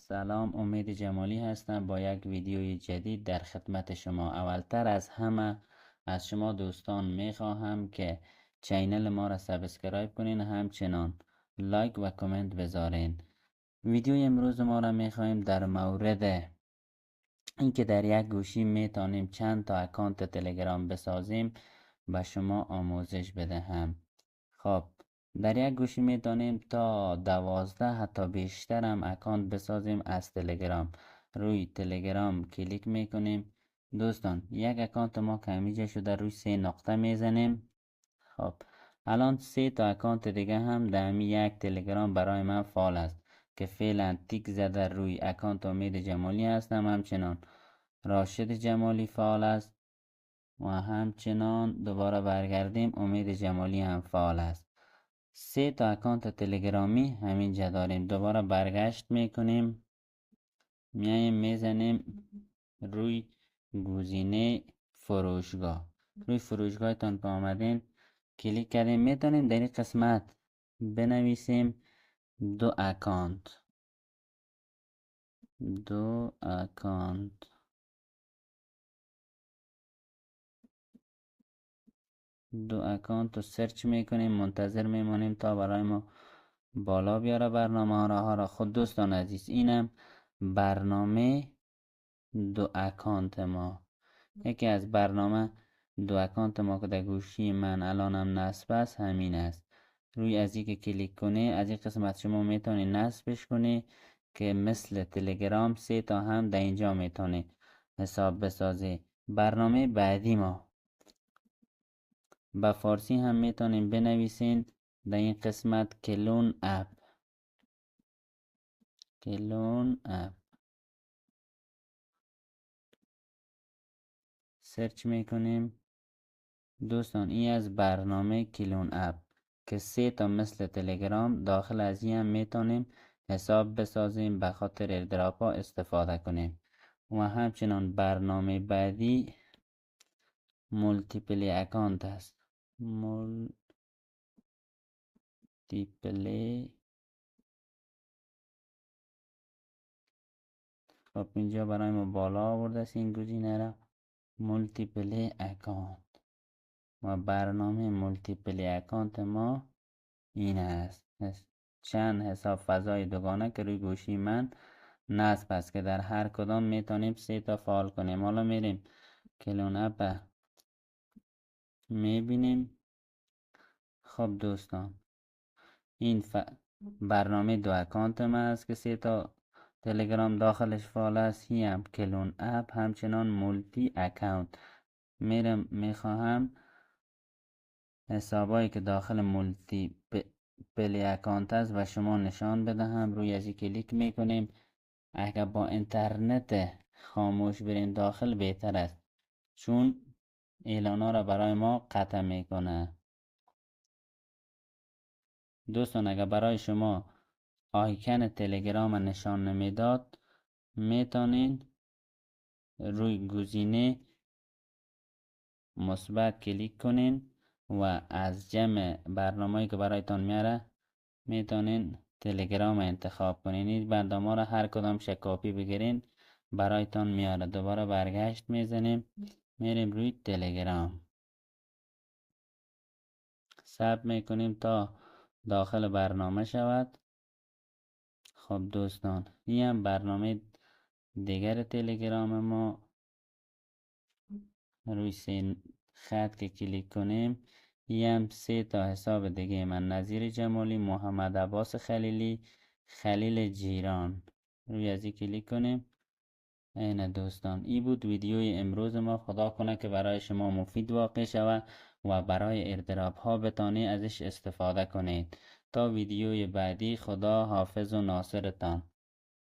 سلام، امید جمالی هستم با یک ویدیوی جدید در خدمت شما. اولتر از همه از شما دوستان میخواهم که چینل ما را سابسکرایب کنین، همچنان لایک و کامنت بذارین. ویدیوی امروز ما را میخواهیم در مورد اینکه در یک گوشی میتونیم چند تا اکانت تلگرام بسازیم به شما آموزش بدهم. خب در یک گوشی میتونیم تا 12 حتی بیشتر هم اکانت بسازیم از تلگرام. روی تلگرام کلیک میکنیم دوستان، یک اکانت ما کمیجه شده، روی 3 نقطه میزنیم. خب الان 3 تا اکانت دیگه هم در یک تلگرام برای من فعال است که فعلا تیک زده روی اکانت امید جمالی هستم، همچنان راشد جمالی فعال است و همچنان دوباره برگردیم امید جمالی هم فعال است. 3 تا اکانت تلگرامی همینجا داریم. دوباره برگشت میکنیم، میایم میزنیم روی گزینه فروشگاه. روی فروشگاهتان که آمدین کلیک کردیم، میتونیم در این قسمت بنویسیم دو اکانت رو سرچ میکنیم، منتظر میمونیم تا برای ما بالا بیاره برنامه ها را. خود دوستان عزیز، اینم برنامه دو اکانت ما. یکی از برنامه دو اکانت ما که در گوشی من الانم نصب است همین است. روی از این که کلیک کنی از این قسمت شما میتونی نصبش کنی که مثل تلگرام 3 تا هم در اینجا میتونی حساب بسازی. برنامه بعدی ما به فارسی هم میتونیم بنویسین در این قسمت کلون اپ. سرچ میکنیم دوستان، این از برنامه کلون اپ که 3 تا مثل تلگرام داخل از این هم میتونیم حساب بسازیم، به خاطر ایردراپ ها استفاده کنیم. و همچنان برنامه بعدی مولتیپلی اکانت است. خب اینجا برای ما بالا آورده است این گزینه را، مولتیپلی اکانت. و برنامه مولتیپلی اکانت ما این است. چند حساب فضای دوگانه که روی گوشی من نصب است که در هر کدام میتونیم 3 تا فعال کنیم. حالا میریم کلون اپ میبینیم. خب دوستان، این برنامه دو اکانت من است که 3 تا تلگرام داخلش فعال است. هی هم کلون اپ، همچنان مولتی اکانت. میخواهم حسابایی که داخل مولتی پلی اکانت است و شما نشان بدهم. روی ازی کلیک میکنیم. اگر با اینترنت خاموش برین داخل بهتر است، چون اعلانا را برای ما قطع میکنه. دوستان اگر برای شما آیکن تلگرام نشان نمیداد، میتونین روی گزینه مثبت کلیک کنین و از جمع برنامه‌ای که برایتان میاره میتونین تلگرام انتخاب کنین. این برنامه را هر کدام کپی بگیرین برایتان میاره. دوباره برگشت میزنیم، میریم روی تلگرام، ثبت میکنیم تا داخل برنامه شود. خب دوستان، این هم برنامه دیگر تلگرام ما. روی 3 خط که کلیک کنیم، این هم 3 تا حساب دیگه من: نظیر جمالی، محمد عباس خلیلی، خلیل جیران. روی ازی کلیک کنیم. این دوستان، این بود ویدیوی امروز ما. خدا کنه که برای شما مفید واقع شود و برای ایردراپ ها بتانی ازش استفاده کنید. تا ویدیوی بعدی، خدا حافظ و ناصرتان.